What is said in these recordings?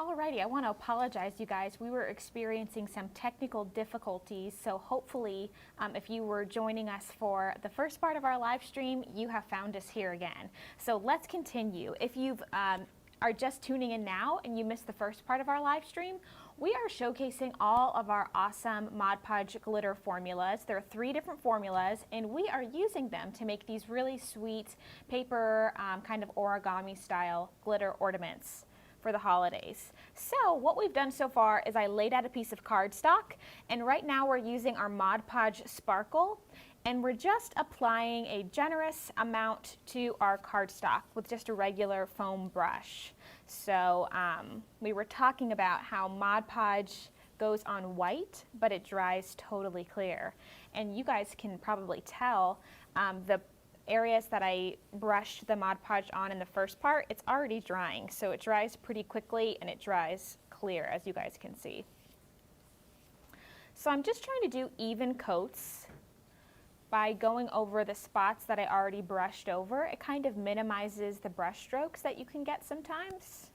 Alrighty, I want to apologize, you guys. We were experiencing some technical difficulties, so hopefully if you were joining us for the first part of our live stream, you have found us here again. So let's continue. If you are just tuning in now and you missed the first part of our live stream, we are showcasing all of our awesome Mod Podge glitter formulas. There are 3 different formulas, and we are using them to make these really sweet paper kind of origami style glitter ornaments for the holidays. So what we've done so far is I laid out a piece of cardstock, and right now we're using our Mod Podge sparkle, and we're just applying a generous amount to our cardstock with just a regular foam brush. So we were talking about how Mod Podge goes on white, but it dries totally clear. And you guys can probably tell the areas that I brushed the Mod Podge on in the first part, it's already drying. So it dries pretty quickly and it dries clear, as you guys can see. So I'm just trying to do even coats by going over the spots that I already brushed over. It kind of minimizes the brush strokes that you can get sometimes,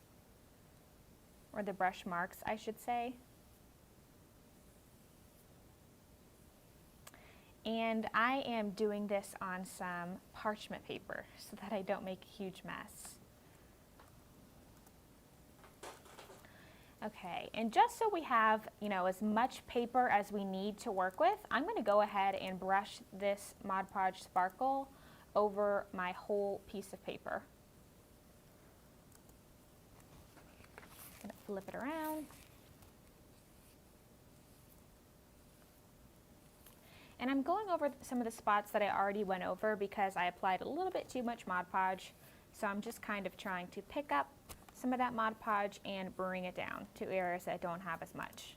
or the brush marks, I should say. And I am doing this on some parchment paper so that I don't make a huge mess. Okay, and just so we have, as much paper as we need to work with, I'm going to go ahead and brush this Mod Podge sparkle over my whole piece of paper. I'm going to flip it around. And I'm going over some of the spots that I already went over because I applied a little bit too much Mod Podge. So I'm just kind of trying to pick up some of that Mod Podge and bring it down to areas that don't have as much.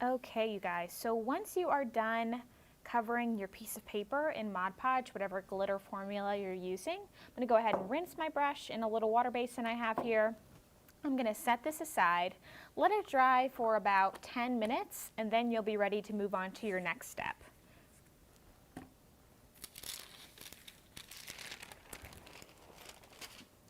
Okay, you guys, so once you are done covering your piece of paper in Mod Podge, whatever glitter formula you're using, I'm going to go ahead and rinse my brush in a little water basin I have here. I'm going to set this aside, let it dry for about 10 minutes, and then you'll be ready to move on to your next step.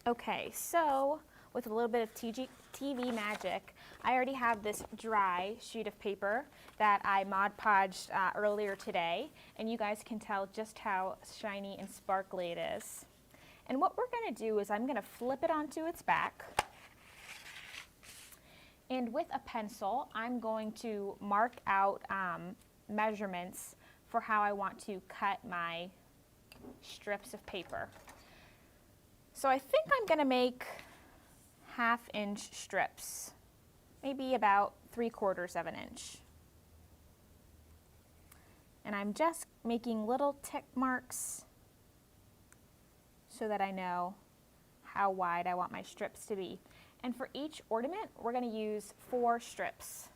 Okay, so with a little bit of TV magic, I already have this dry sheet of paper that I Mod Podged earlier today, and you guys can tell just how shiny and sparkly it is. And what we're going to do is I'm going to flip it onto its back, and with a pencil I'm going to mark out measurements for how I want to cut my strips of paper. So I think I'm going to make 1/2 inch strips, maybe about 3/4 of an inch. And I'm just making little tick marks so that I know how wide I want my strips to be. And for each ornament, we're going to use 4 strips.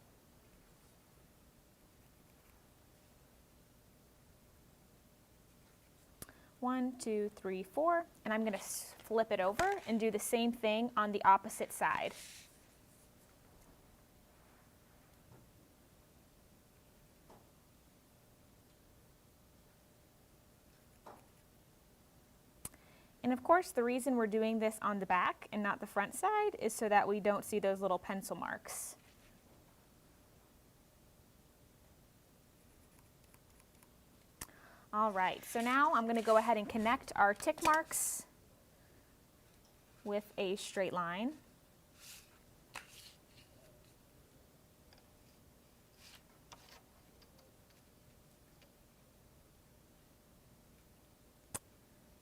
One, two, three, 4, and I'm going to flip it over and do the same thing on the opposite side. And of course, the reason we're doing this on the back and not the front side is so that we don't see those little pencil marks. All right, so now I'm going to go ahead and connect our tick marks with a straight line.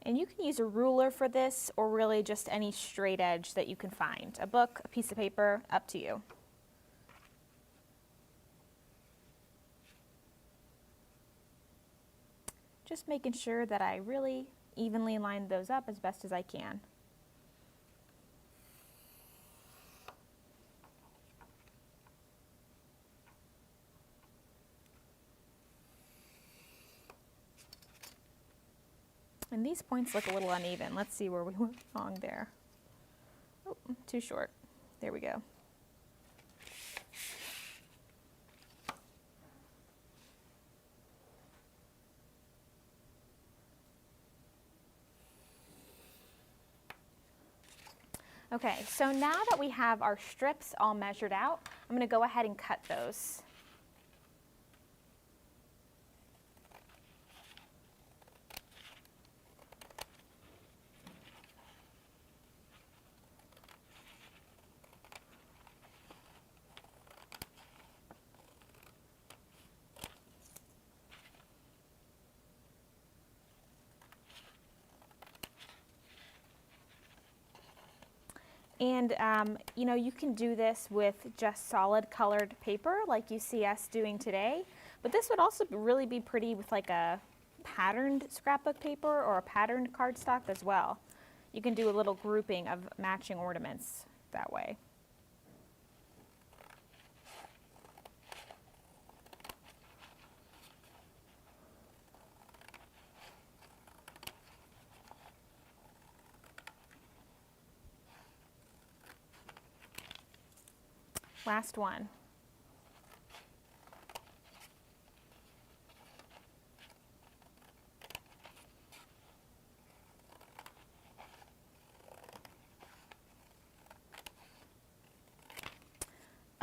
And you can use a ruler for this, or really just any straight edge that you can find. A book, a piece of paper, up to you. Just making sure that I really evenly line those up as best as I can. And these points look a little uneven. Let's see where we went wrong there. Oh, too short. There we go. Okay, so now that we have our strips all measured out, I'm going to go ahead and cut those. And you know, you can do this with just solid colored paper like you see us doing today, but this would also really be pretty with like a patterned scrapbook paper or a patterned cardstock as well. You can do a little grouping of matching ornaments that way. Last one.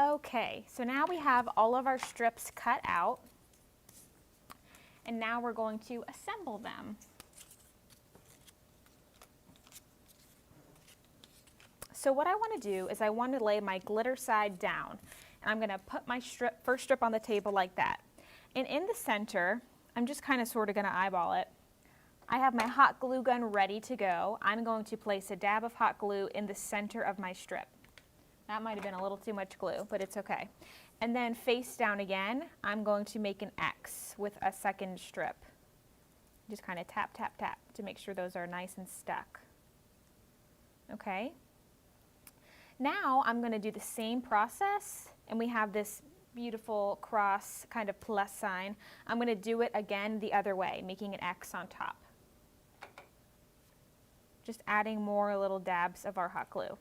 Okay, so now we have all of our strips cut out, and now we're going to assemble them. So what I want to do is I want to lay my glitter side down, and I'm going to put my first strip on the table like that. And in the center, I'm just kind of sort of going to eyeball it. I have my hot glue gun ready to go. I'm going to place a dab of hot glue in the center of my strip. That might have been a little too much glue, but it's okay. And then face down again, I'm going to make an X with a second strip. Just kind of tap, tap, tap to make sure those are nice and stuck. Okay. Now I'm going to do the same process, and we have this beautiful cross kind of plus sign. I'm going to do it again the other way, making an X on top. Just adding more little dabs of our hot glue.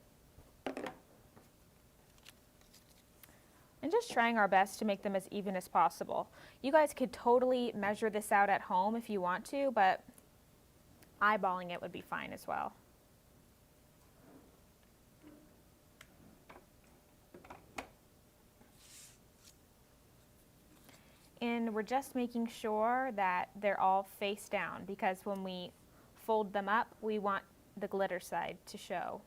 And just trying our best to make them as even as possible. You guys could totally measure this out at home if you want to, but eyeballing it would be fine as well. And we're just making sure that they're all face down, because when we fold them up, we want the glitter side to show.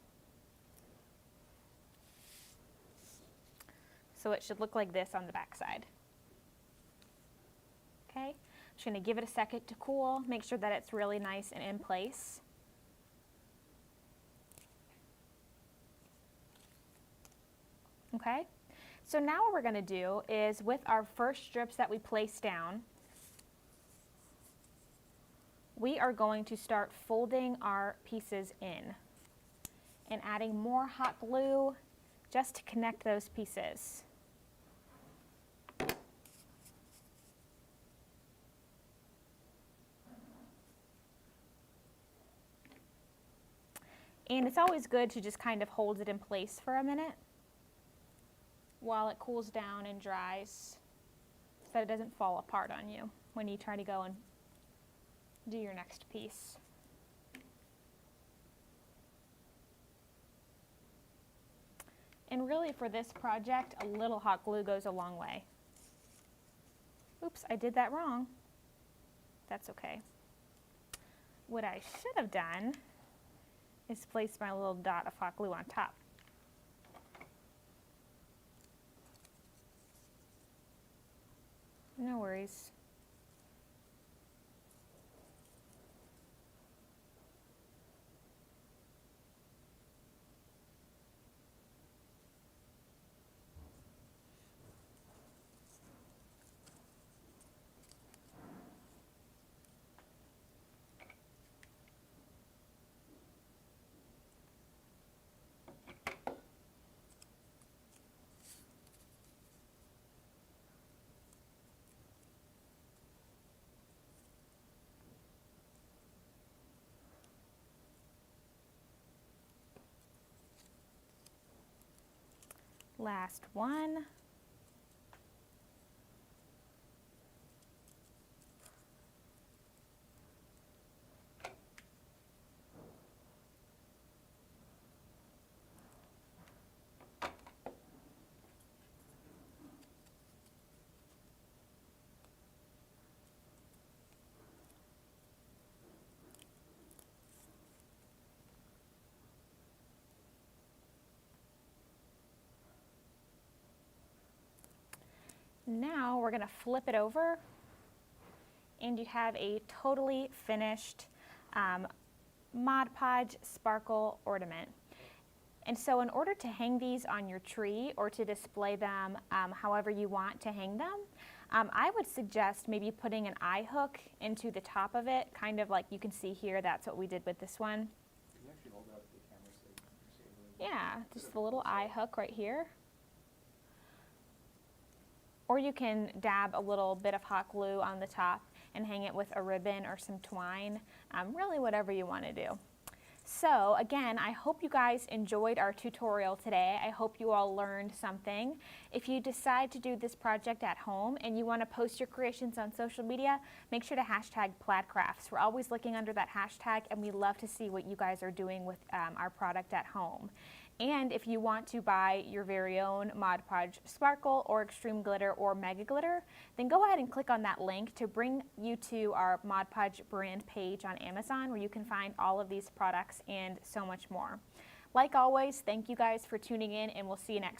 So it should look like this on the back side. Okay, I'm just going to give it a second to cool, make sure that it's really nice and in place. Okay, so now what we're going to do is with our first strips that we place down, we are going to start folding our pieces in and adding more hot glue just to connect those pieces. And it's always good to just kind of hold it in place for a minute while it cools down and dries, so that it doesn't fall apart on you when you try to go and do your next piece. And really for this project, a little hot glue goes a long way. Oops, I did that wrong. That's okay. What I should have done is place my little dot of hot glue on top. No worries. Last one. Now we're going to flip it over and you have a totally finished Mod Podge sparkle ornament. And so in order to hang these on your tree or to display them however you want to hang them, I would suggest maybe putting an eye hook into the top of it, kind of like you can see here. That's what we did with this one. Can you actually hold out the camera so you can see a little bit? Yeah, just the little eye hook right here. Or you can dab a little bit of hot glue on the top and hang it with a ribbon or some twine, really whatever you want to do. So again, I hope you guys enjoyed our tutorial today. I hope you all learned something. If you decide to do this project at home and you want to post your creations on social media, make sure to hashtag plaidcrafts. We're always looking under that hashtag and we love to see what you guys are doing with our product at home. And if you want to buy your very own Mod Podge Sparkle or Extreme Glitter or Mega Glitter, then go ahead and click on that link to bring you to our Mod Podge brand page on Amazon where you can find all of these products and so much more. Like always, thank you guys for tuning in and we'll see you next time.